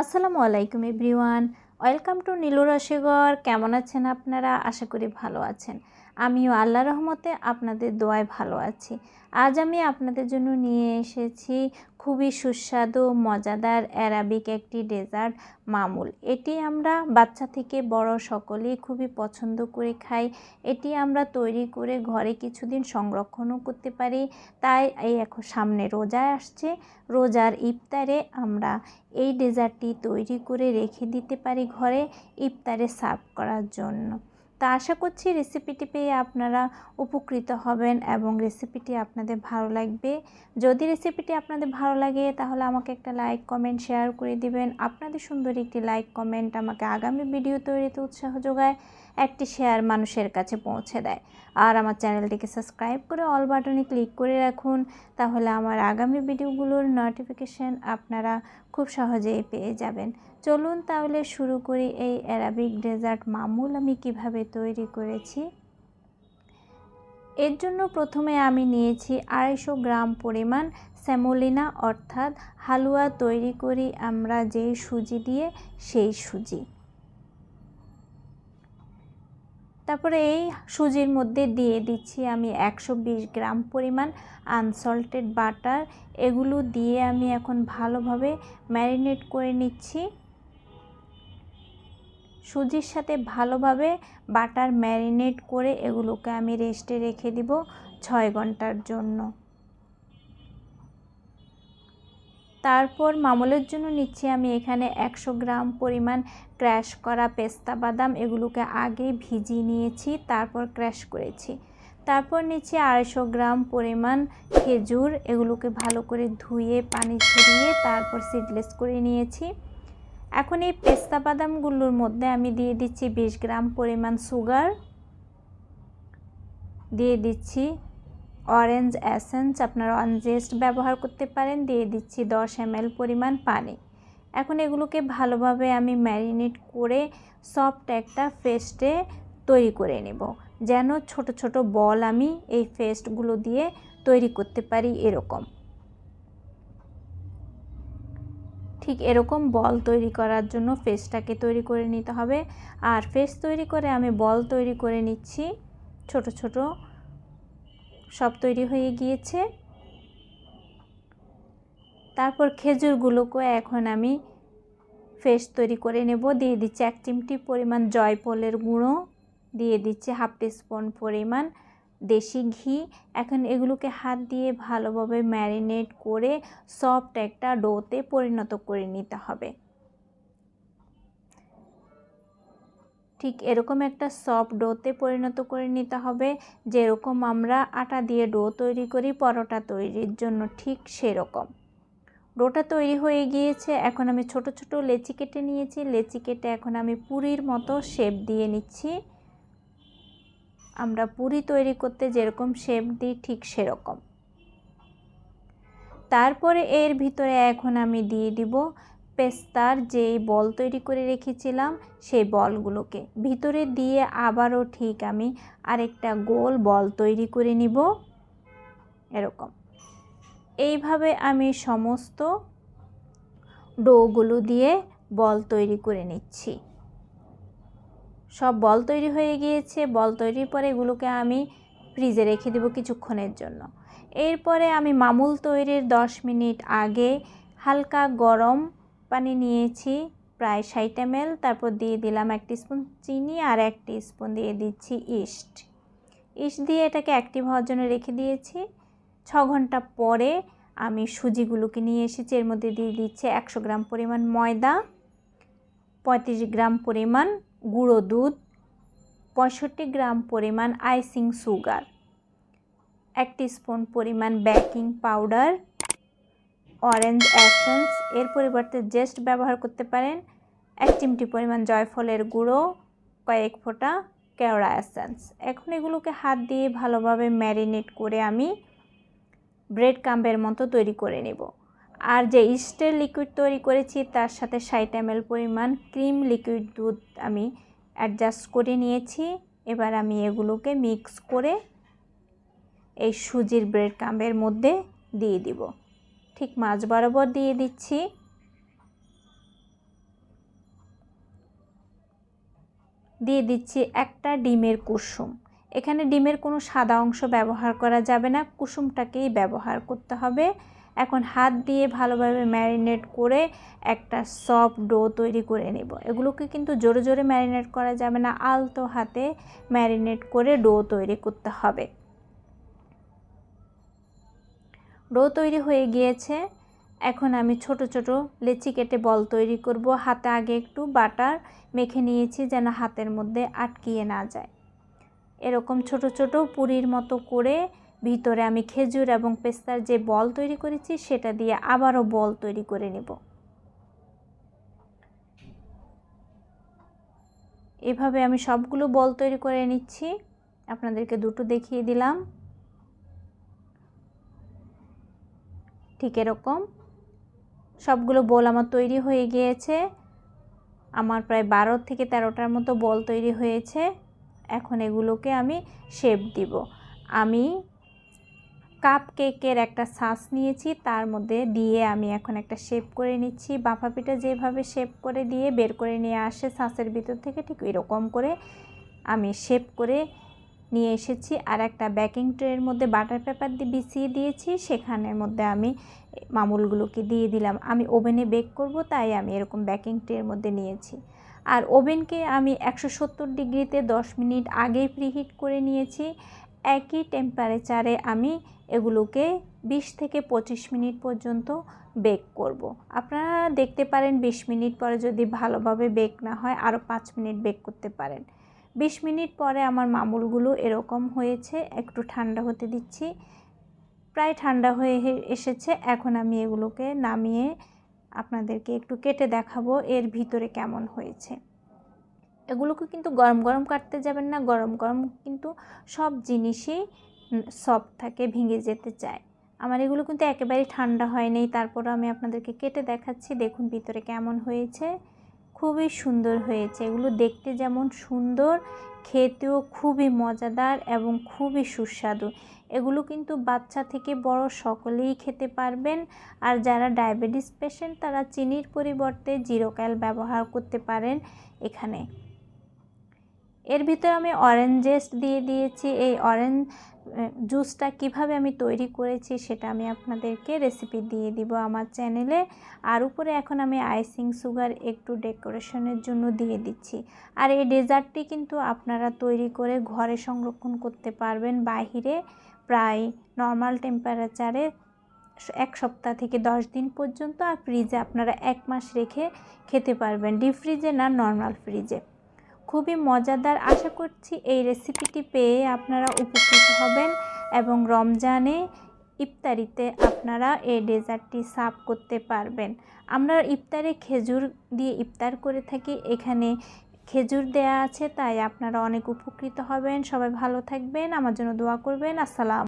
আসসালামু আলাইকুম everyone, welcome to Nilu রসগর। কেমন আছেন আপনারা? আশা করি ভালো আছেন। আমিও আল্লাহর রহমতে আপনাদের দোয়ায় ভালো আছি। আজ আমি আপনাদের জন্য নিয়ে এসেছি খুবই সুস্বাদু মজাদার অ্যারাবিক একটি ডেজার্ট মামুল। এটি আমরা বাচ্চা থেকে বড় সকলেই খুবই পছন্দ করে খাই। এটি আমরা তৈরি করে ঘরে কিছুদিন সংরক্ষণও করতে পারি। তাই এই এখন সামনে রোজা আসছে, রোজার ইফতারে আমরা এই ডেজার্টটি তৈরি করে রেখে দিতে পারি ঘরে ইফতারে সার্ভ করার জন্য। তা আশা করছি রেসিপিটি পেয়ে আপনারা উপকৃত হবেন এবং রেসিপিটি আপনাদের ভালো লাগবে। যদি রেসিপিটি আপনাদের ভালো লাগে তাহলে আমাকে একটা লাইক কমেন্ট শেয়ার করে দিবেন। আপনাদের সুন্দর একটি লাইক কমেন্ট আমাকে আগামী ভিডিও তৈরিতে উৎসাহ যোগায়, একটি শেয়ার মানুষের কাছে পৌঁছে দেয়। আর আমার চ্যানেলটিকে সাবস্ক্রাইব করে অল বাটনে ক্লিক করে রাখুন, তাহলে আমার আগামী ভিডিওগুলোর নোটিফিকেশন আপনারা খুব সহজেই পেয়ে যাবেন। চলুন তাহলে শুরু করি এই অ্যারাবিক ডেজার্ট মামুল আমি কিভাবে তৈরি করেছি। এর জন্য প্রথমে আমি নিয়েছি 250 গ্রাম পরিমাণ semolina, অর্থাৎ হালুয়া তৈরি করি আমরা যেই সুজি দিয়ে সেই সুজি। তারপরে এই সুজির মধ্যে দিয়ে দিচ্ছি আমি 120 গ্রাম পরিমাণ আনসল্টেড বাটার। এগুলো দিয়ে আমি এখন ভালোভাবে ম্যারিনেট করে নিচ্ছি। সুজির সাথে ভালোভাবে বাটার ম্যারিনেট করে এগুলোকে আমি রেস্টে রেখে দিব 6 ঘন্টার জন্য। তারপর মামুলের জন্য নিচ্ছি আমি এখানে 100 গ্রাম পরিমাণ ক্র্যাশ করা পেস্তা বাদাম। এগুলোকে আগে ভিজিয়ে নিয়েছি, তারপর ক্র্যাশ করেছি। তারপর নিচ্ছি 250 গ্রাম পরিমাণ খেজুর। এগুলোকে ভালো করে ধুয়ে পানি ঝরিয়ে তারপর সিডলেস করে নিয়েছি। এখন এই পেস্তা বাদামগুলোর মধ্যে আমি দিয়ে দিচ্ছি 20 গ্রাম পরিমাণ সুগার, দিয়ে দিচ্ছি অরেঞ্জ এসেন্স, আপনারা অরেঞ্জ জেস্ট ব্যবহার করতে পারেন, দিয়ে দিচ্ছি 10 ml পরিমাণ পানি। এখন এগুলোকে ভালোভাবে আমি ম্যারিনেট করে সফট একটা পেস্টে তৈরি করে নেব, যেন ছোট ছোট বল আমি এই পেস্টগুলো দিয়ে তৈরি করতে পারি। এরকম ঠিক এরকম বল তৈরি করার জন্য পেস্টটাকে তৈরি করে নিতে হবে। আর পেস্ট তৈরি করে আমি বল তৈরি করে নিচ্ছি, ছোট ছোট সব তৈরি হয়ে গিয়েছে। তারপর খেজুরগুলোকে এখন আমি পেস্ট তৈরি করে নেব। দিয়ে দিচ্ছি 1 চিমটি পরিমাণ জয়ফলের গুঁড়ো, দিয়ে দিচ্ছি 1/2 টিস্পুন পরিমাণ দেশি ঘি। এখন এগুলোকে হাত দিয়ে ভালোভাবে ম্যারিনেট করে সফট একটা ডোতে পরিণত করে নিতে হবে। ঠিক এরকম একটা সফট ডোতে পরিণত করে নিতে হবে, যেরকম আমরা আটা দিয়ে ডো তৈরি করি পরোটা তৈরির জন্য, ঠিক সেরকম। ডোটা তৈরি হয়ে গিয়েছে। এখন আমি ছোট ছোট লেচি কেটে নিয়েছি। লেচি কেটে এখন আমি পুরির মতো শেপ দিয়ে নিচ্ছি। আমরা পুরি তৈরি করতে যেরকম শেপ দিই ঠিক সেরকম। তারপরে এর ভিতরে এখন আমি দিয়ে দিব পেস্তার যেই বল তৈরি করে রেখেছিলাম সেই বলগুলোকে ভিতরে দিয়ে আবারও ঠিক আমি আরেকটা গোল বল তৈরি করে নিব। এরকম এইভাবে আমি সমস্ত ডোগুলো দিয়ে বল তৈরি করে নিচ্ছি। সব বল তৈরি হয়ে গিয়েছে। বল তৈরির পরে এগুলোকে আমি ফ্রিজে রেখে দেব কিছুক্ষণের জন্য। এরপরে আমি মামুল তৈরির 10 মিনিট আগে হালকা গরম পানি নিয়েছি প্রায় 60 ml। তারপর দিয়ে দিলাম 1 টিস্পুন চিনি আর 1 টিস্পুন দিয়ে দিচ্ছি ইস্ট। ইস্ট দিয়ে এটাকে অ্যাক্টিভ হওয়ার জন্য রেখে দিয়েছি। 6 ঘন্টা পরে আমি সুজিগুলোকে নিয়ে এসেছি। এর মধ্যে দিয়ে দিচ্ছি 100 গ্রাম পরিমাণ ময়দা, 35 গ্রাম পরিমাণ গুঁড়ো দুধ, 65 গ্রাম পরিমাণ আইসিং সুগার, 1 টিস্পুন পরিমাণ বেকিং পাউডার, অরেঞ্জ এসেন্স, এর পরিবর্তে জেস্ট ব্যবহার করতে পারেন, 1 চিমটি পরিমাণ জয়ফলের গুঁড়ো, কয়েক ফোঁটা কেওড়া এসেন্স। এখন এগুলোকে হাত দিয়ে ভালোভাবে ম্যারিনেট করে আমি ব্রেড ক্রাম্বের মতো তৈরি করে নেব। আর যে ইস্টের লিকুইড তৈরি করেছি তার সাথে 60 ml পরিমাণ ক্রিম লিকুইড দুধ আমি অ্যাডজাস্ট করে নিয়েছি। এবার আমি এগুলোকে মিক্স করে এই সুজির ব্রেড ক্রাম্বের মধ্যে দিয়ে দিব, ঠিক মাঝ বরাবর দিয়ে দিচ্ছি। দিয়ে দিচ্ছি একটা ডিমের কুসুম। এখানে ডিমের কোনো সাদা অংশ ব্যবহার করা যাবে না, কুসুমটাকেই ব্যবহার করতে হবে। এখন হাত দিয়ে ভালোভাবে ম্যারিনেট করে একটা সফট ডো তৈরি করে নেব। এগুলোকে কিন্তু জোরে জোরে ম্যারিনেট করা যাবে না, আলতো হাতে ম্যারিনেট করে ডো তৈরি করতে হবে। ডো তৈরি হয়ে গিয়েছে। এখন আমি ছোট ছোট লেচি কেটে বল তৈরি করব। হাতে আগে একটু বাটার মেখে নিয়েছি যেন হাতের মধ্যে আটকিয়ে না যায়। এরকম ছোট ছোট পুরির মতো করে ভিতরে আমি খেজুর এবং পেস্তার যে বল তৈরি করেছি সেটা দিয়ে আবারও বল তৈরি করে নেব। এভাবে আমি সবগুলো বল তৈরি করে নিচ্ছি। আপনাদেরকে দুটো দেখিয়ে দিলাম। ঠিক এরকম সবগুলো বল আমার তৈরি হয়ে গিয়েছে। আমার প্রায় 12 থেকে 13টার মতো বল তৈরি হয়েছে। এখন এগুলোকে আমি শেপ দিব। আমি কাপ কেকের একটা সাস নিয়েছি, তার মধ্যে দিয়ে আমি এখন একটা শেপ করে নিচ্ছি। বাফা পিঠা যেভাবে শেপ করে দিয়ে বের করে নিয়ে আসে সাসের ভিতর থেকে, ঠিক এরকম করে আমি শেপ করে নিয়ে এসেছি। আর একটা বেকিং ট্রের মধ্যে বাটার পেপার দিয়ে বিছিয়ে দিয়েছি, সেখানের মধ্যে আমি মামুলগুলোকে দিয়ে দিলাম। আমি ওভেনে বেক করব, তাই আমি এরকম বেকিং ট্রের মধ্যে নিয়েছি। আর ওভেনকে আমি 170 ডিগ্রিতে 10 মিনিট আগেই প্রিহিট করে নিয়েছি। একই টেম্পারেচারে আমি এগুলোকে 20 থেকে 25 মিনিট পর্যন্ত বেক করব। আপনারা দেখতে পারেন 20 মিনিট পরে যদি ভালোভাবে বেক না হয় আরও 5 মিনিট বেক করতে পারেন। 20 মিনিট পরে আমার মামুলগুলো এরকম হয়েছে। একটু ঠান্ডা হতে দিচ্ছি, প্রায় ঠান্ডা হয়ে এসেছে। এখন আমি এগুলোকে নামিয়ে আপনাদেরকে একটু কেটে দেখাবো এর ভিতরে কেমন হয়েছে। এগুলোকে কিন্তু গরম গরম কাটতে যাবেন না, গরম গরম কিন্তু সব জিনিসই সফট থাকে, ভেঙে যেতে চায়। আমার এগুলো কিন্তু একেবারেই ঠান্ডা হয়নি, তারপরও আমি আপনাদেরকে কেটে দেখাচ্ছি। দেখুন ভিতরে কেমন হয়েছে, খুবই সুন্দর হয়েছে। এগুলো দেখতে যেমন সুন্দর, খেতেও খুবই মজাদার এবং খুবই সুস্বাদু। এগুলো কিন্তু বাচ্চা থেকে বড় সকলেই খেতে পারবেন। আর যারা ডায়াবেটিস পেশেন্ট তারা চিনির পরিবর্তে জিরো ক্যাল ব্যবহার করতে পারেন। এখানে এর ভিতরে আমি অরেঞ্জ জেস্ট দিয়ে দিয়েছি। এই অরেঞ্জ জুসটা কিভাবে আমি তৈরি করেছি সেটা আমি আপনাদেরকে রেসিপি দিয়ে দিব আমার চ্যানেলে। আর উপরে এখন আমি আইসিং সুগার একটু ডেকোরেশনের জন্য দিয়ে দিচ্ছি। আর এই ডেজার্টটি কিন্তু আপনারা তৈরি করে ঘরে সংরক্ষণ করতে পারবেন বাহিরে প্রায় নর্মাল টেম্পারেচারে 1 সপ্তাহ থেকে 10 দিন পর্যন্ত। আর ফ্রিজে আপনারা 1 মাস রেখে খেতে পারবেন, ডিপ ফ্রিজে না, নর্মাল ফ্রিজে। খুবই মজাদার। আশা করছি এই রেসিপিটি পেয়ে আপনারা উপকৃত হবেন এবং রমজানে ইফতারিতে আপনারা এই ডেজার্টটি সার্ভ করতে পারবেন। আমরা ইফতারে খেজুর দিয়ে ইফতার করে থাকি, এখানে খেজুর দেয়া আছে, তাই আপনারা অনেক উপকৃত হবেন। সবাই ভালো থাকবেন, আমার জন্য দোয়া করবেন। আসসালাম।